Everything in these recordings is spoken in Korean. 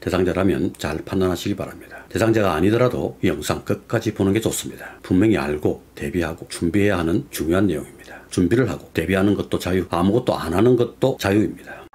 대상자라면 잘 판단하시기 바랍니다. 대상자가 아니더라도 이 영상 끝까지 보는 게 좋습니다. 분명히 알고 대비하고 준비해야 하는 중요한 내용입니다. 준비를 하고 대비하는 것도 자유, 아무것도 안 하는 것도 자유입니다.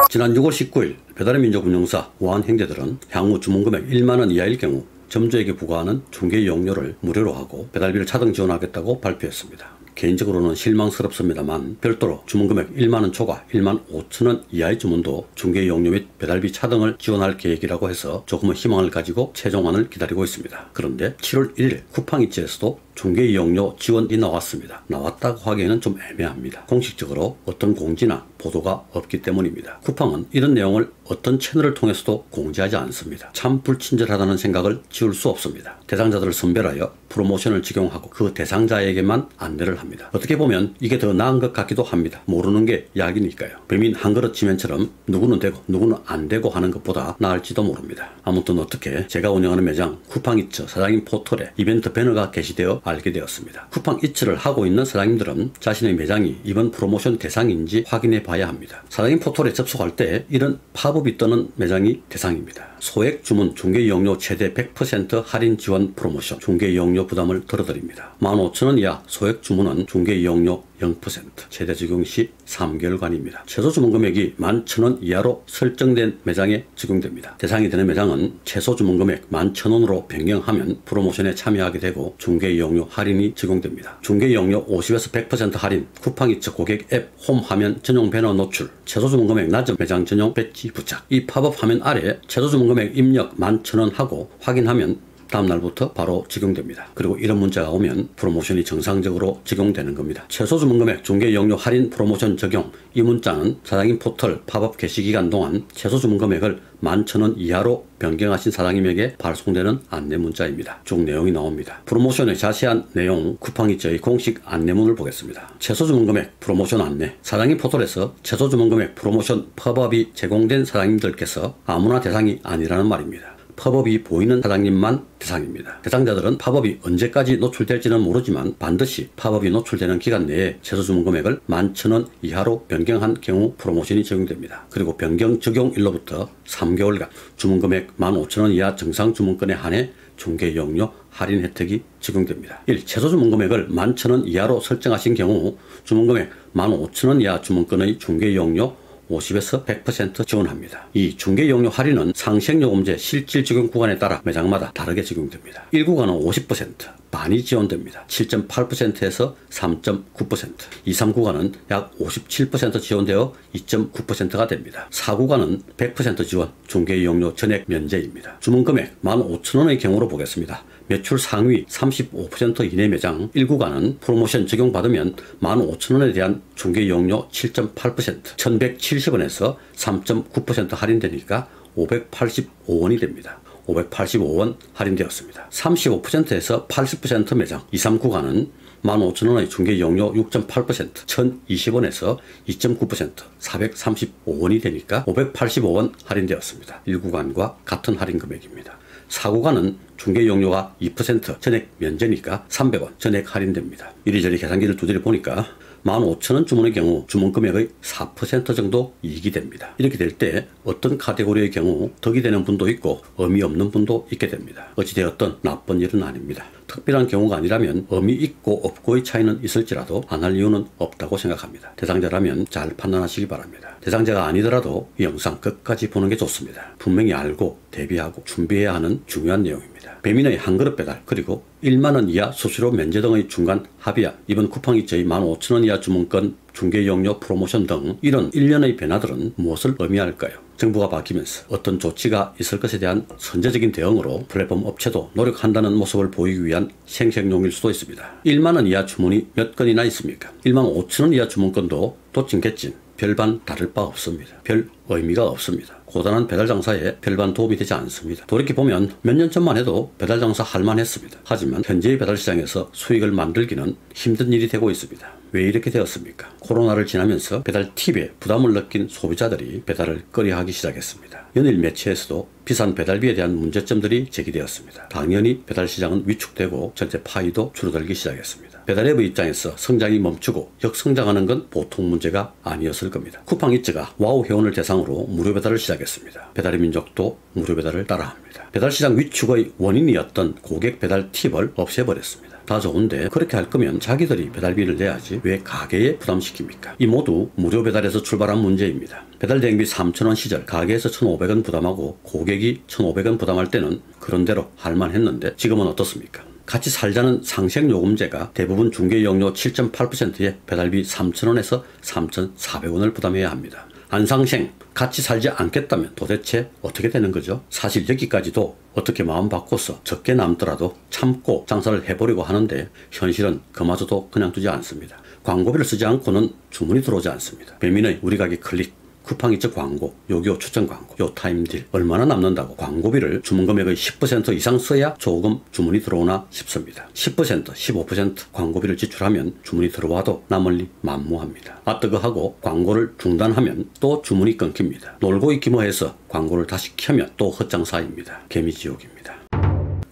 지난 6월 19일 배달의 민족 운영사 우한 형제들은 향후 주문금액 1만원 이하일 경우 점주에게 부과하는 중개 이용료를 무료로 하고 배달비를 차등 지원하겠다고 발표했습니다. 개인적으로는 실망스럽습니다만 별도로 주문금액 1만원 초과 1만 5천원 이하의 주문도 중개 이용료 및 배달비 차등을 지원할 계획이라고 해서 조금의 희망을 가지고 최종안을 기다리고 있습니다. 그런데 7월 1일 쿠팡이츠에서도 중개 이용료 지원이 나왔습니다. 나왔다고 하기에는 좀 애매합니다. 공식적으로 어떤 공지나 보도가 없기 때문입니다. 쿠팡은 이런 내용을 어떤 채널을 통해서도 공지하지 않습니다. 참 불친절하다는 생각을 지울 수 없습니다. 대상자들을 선별하여 프로모션을 적용하고 그 대상자에게만 안내를 합니다. 어떻게 보면 이게 더 나은 것 같기도 합니다. 모르는 게 약이니까요. 배민 한 그릇 지면처럼 누구는 되고 누구는 안 되고 하는 것보다 나을지도 모릅니다. 아무튼 어떻게 제가 운영하는 매장 쿠팡이츠 사장님 포털에 이벤트 배너가 게시되어 알게 되었습니다. 쿠팡이츠를 하고 있는 사장님들은 자신의 매장이 이번 프로모션 대상인지 확인해 봐야 합니다. 사장님 포털에 접속할 때 이런 팝업이 뜨는 매장이 대상입니다. 소액 주문 중개 이용료 최대 100% 할인 지원 프로모션 중개 이용료 부담을 덜어드립니다. 15,000원 이하 소액 주문은 중개 이용료 0% 최대 적용 시 3개월간입니다. 최소 주문 금액이 11,000원 이하로 설정된 매장에 적용됩니다. 대상이 되는 매장은 최소 주문 금액 11,000원으로 변경하면 프로모션에 참여하게 되고 중개 이용료 할인이 적용됩니다. 중개 이용료 50에서 100% 할인, 쿠팡이츠 고객 앱 홈 화면 전용 배너 노출, 최소 주문 금액 낮은 매장 전용 배지 부착. 이 팝업 화면 아래 최소 주문 금액 입력 11,000원 하고 확인하면 다음 날부터 바로 적용됩니다. 그리고 이런 문자가 오면 프로모션이 정상적으로 적용되는 겁니다. 최소 주문 금액 중개 이용료 할인 프로모션 적용. 이 문자는 사장님 포털 팝업 게시 기간 동안 최소 주문 금액을 11,000원 이하로 변경하신 사장님에게 발송되는 안내 문자입니다. 쭉 내용이 나옵니다. 프로모션의 자세한 내용 쿠팡이츠의 공식 안내문을 보겠습니다. 최소 주문 금액 프로모션 안내. 사장님 포털에서 최소 주문 금액 프로모션 팝업이 제공된 사장님들께서 아무나 대상이 아니라는 말입니다. 팝업이 보이는 사장님만 대상입니다. 대상자들은 팝업이 언제까지 노출될지는 모르지만 반드시 팝업이 노출되는 기간 내에 최소 주문 금액을 11,000원 이하로 변경한 경우 프로모션이 적용됩니다. 그리고 변경 적용일로부터 3개월간 주문 금액 15,000원 이하 정상 주문건에 한해 중개 이용료 할인 혜택이 적용됩니다. 1. 최소 주문 금액을 11,000원 이하로 설정하신 경우 주문 금액 15,000원 이하 주문건의 중개 이용료 50에서 100% 지원합니다. 이 중개 이용료 할인은 상생요금제 실질 적용 구간에 따라 매장마다 다르게 적용됩니다. 1구간은 50%, 반이 지원됩니다. 7.8%에서 3.9%. 2, 3구간은 약 57% 지원되어 2.9%가 됩니다. 4구간은 100% 지원, 중개 이용료 전액 면제입니다. 주문 금액 15,000원의 경우로 보겠습니다. 매출 상위 35% 이내 매장 1구간은 프로모션 적용받으면 15,000원에 대한 중개 이용료 7.8%, 1,170원에서 3.9% 할인되니까 585원이 됩니다. 585원 할인되었습니다. 35%에서 80% 매장 2, 3구간은 15,000원의 중개 이용료 6.8%, 1,020원에서 2.9%, 435원이 되니까 585원 할인되었습니다. 1구간과 같은 할인 금액입니다. 4구간은 중개 이용료가 2% 전액 면제니까 300원 전액 할인됩니다. 이리저리 계산기를 두드려 보니까 15,000원 주문의 경우 주문 금액의 4% 정도 이익이 됩니다. 이렇게 될 때 어떤 카테고리의 경우 덕이 되는 분도 있고 의미 없는 분도 있게 됩니다. 어찌되었든 나쁜 일은 아닙니다. 특별한 경우가 아니라면 의미 있고 없고의 차이는 있을지라도 안 할 이유는 없다고 생각합니다. 대상자라면 잘 판단하시기 바랍니다. 대상자가 아니더라도 이 영상 끝까지 보는 게 좋습니다. 분명히 알고 대비하고 준비해야 하는 중요한 내용입니다. 배민의 한 그릇 배달 그리고 1만원 이하 수수료 면제 등의 중간 합의안, 이번 쿠팡이츠의 15,000원 이하 주문권 중개 이용료 프로모션 등 이런 일련의 변화들은 무엇을 의미할까요? 정부가 바뀌면서 어떤 조치가 있을 것에 대한 선제적인 대응으로 플랫폼 업체도 노력한다는 모습을 보이기 위한 생색용일 수도 있습니다. 1만원 이하 주문이 몇 건이나 있습니까? 15,000원 이하 주문권도 도찐 개찐 별반 다를 바 없습니다. 별 의미가 없습니다. 고단한 배달 장사에 별반 도움이 되지 않습니다. 돌이켜보면 몇 년 전만 해도 배달 장사 할만했습니다. 하지만 현재의 배달 시장에서 수익을 만들기는 힘든 일이 되고 있습니다. 왜 이렇게 되었습니까? 코로나를 지나면서 배달 팁에 부담을 느낀 소비자들이 배달을 꺼려하기 시작했습니다. 연일 매체에서도 비싼 배달비에 대한 문제점들이 제기되었습니다. 당연히 배달 시장은 위축되고 전체 파이도 줄어들기 시작했습니다. 배달앱의 입장에서 성장이 멈추고 역성장하는 건 보통 문제가 아니었을 겁니다. 쿠팡이츠가 와우 회원을 대상으로 대상으로 무료 배달을 시작했습니다. 배달의 민족도 무료 배달을 따라합니다. 배달시장 위축의 원인이었던 고객 배달 팁을 없애버렸습니다. 다 좋은데 그렇게 할 거면 자기들이 배달비를 내야지 왜 가게에 부담시킵니까? 이 모두 무료 배달에서 출발한 문제입니다. 배달 대행비 3,000원 시절 가게에서 1,500원 부담하고 고객이 1,500원 부담할 때는 그런대로 할만했는데 지금은 어떻습니까? 같이 살자는 상생요금제가 대부분 중개이용료 7.8%에 배달비 3,000원에서 3,400원을 부담해야 합니다. 안상생, 같이 살지 않겠다면 도대체 어떻게 되는 거죠? 사실 여기까지도 어떻게 마음 바꿔서 적게 남더라도 참고 장사를 해보려고 하는데 현실은 그마저도 그냥 두지 않습니다. 광고비를 쓰지 않고는 주문이 들어오지 않습니다. 배민의 우리 가게 클릭, 쿠팡이츠 광고, 요기요 추천 광고, 요 타임딜 얼마나 남는다고 광고비를 주문 금액의 10% 이상 써야 조금 주문이 들어오나 싶습니다. 10%, 15% 광고비를 지출하면 주문이 들어와도 남을 리 만무합니다. 뜨거하고 광고를 중단하면 또 주문이 끊깁니다. 놀고 있기 뭐해서 광고를 다시 켜면 또 헛장사입니다. 개미지옥입니다.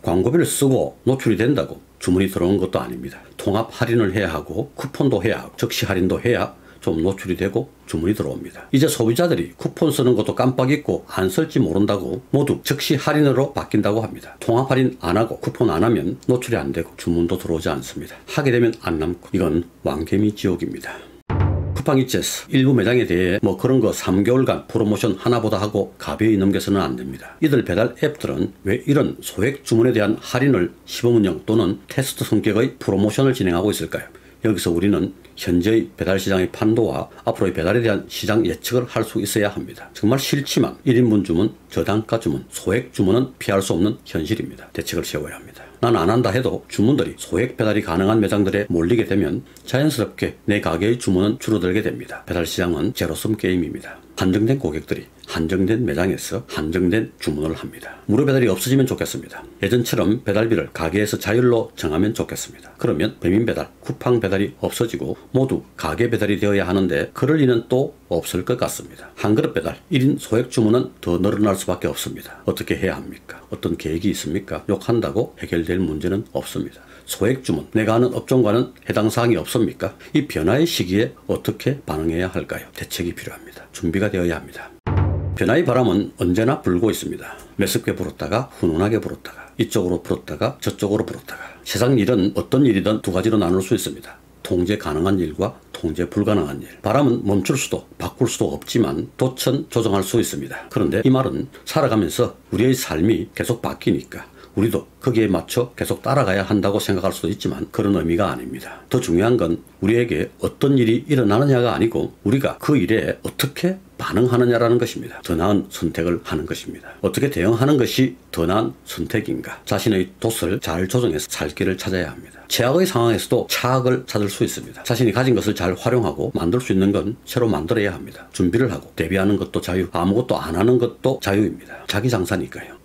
광고비를 쓰고 노출이 된다고 주문이 들어오는 것도 아닙니다. 통합 할인을 해야 하고 쿠폰도 해야 하고 적시 할인도 해야 좀 노출이 되고 주문이 들어옵니다. 이제 소비자들이 쿠폰 쓰는 것도 깜빡 잊고 안 쓸지 모른다고 모두 즉시 할인으로 바뀐다고 합니다. 통합 할인 안 하고 쿠폰 안 하면 노출이 안 되고 주문도 들어오지 않습니다. 하게 되면 안 남고 이건 왕개미 지옥입니다. 쿠팡이츠에서 일부 매장에 대해 뭐 그런 거 3개월간 프로모션 하나보다 하고 가벼이 넘겨서는 안 됩니다. 이들 배달 앱들은 왜 이런 소액 주문에 대한 할인을 시범운영 또는 테스트 성격의 프로모션을 진행하고 있을까요? 여기서 우리는 현재의 배달 시장의 판도와 앞으로의 배달에 대한 시장 예측을 할 수 있어야 합니다. 정말 싫지만 1인분 주문, 저단가 주문, 소액 주문은 피할 수 없는 현실입니다. 대책을 세워야 합니다. 난 안 한다 해도 주문들이 소액 배달이 가능한 매장들에 몰리게 되면 자연스럽게 내 가게의 주문은 줄어들게 됩니다. 배달 시장은 제로섬 게임입니다. 한정된 고객들이 한정된 매장에서 한정된 주문을 합니다. 무료 배달이 없어지면 좋겠습니다. 예전처럼 배달비를 가게에서 자율로 정하면 좋겠습니다. 그러면 배민 배달, 쿠팡 배달이 없어지고 모두 가게 배달이 되어야 하는데 그럴 리는 또 없을 것 같습니다. 한 그릇 배달, 1인 소액 주문은 더 늘어날 수밖에 없습니다. 어떻게 해야 합니까? 어떤 계획이 있습니까? 욕한다고 해결될 문제는 없습니다. 소액 주문, 내가 아는 업종과는 해당 사항이 없습니까? 이 변화의 시기에 어떻게 반응해야 할까요? 대책이 필요합니다. 준비가 되어야 합니다. 변화의 바람은 언제나 불고 있습니다. 매섭게 불었다가 훈훈하게 불었다가 이쪽으로 불었다가 저쪽으로 불었다가 세상 일은 어떤 일이든 두 가지로 나눌 수 있습니다. 통제 가능한 일과 통제 불가능한 일. 바람은 멈출 수도 바꿀 수도 없지만 도천 조정할 수 있습니다. 그런데 이 말은 살아가면서 우리의 삶이 계속 바뀌니까 우리도 거기에 맞춰 계속 따라가야 한다고 생각할 수도 있지만 그런 의미가 아닙니다. 더 중요한 건 우리에게 어떤 일이 일어나느냐가 아니고 우리가 그 일에 어떻게 반응하느냐라는 것입니다. 더 나은 선택을 하는 것입니다. 어떻게 대응하는 것이 더 나은 선택인가? 자신의 돛을 잘 조정해서 살 길을 찾아야 합니다. 최악의 상황에서도 차악을 찾을 수 있습니다. 자신이 가진 것을 잘 활용하고 만들 수 있는 건 새로 만들어야 합니다. 준비를 하고 대비하는 것도 자유, 아무것도 안 하는 것도 자유입니다. 자기 장사니까요.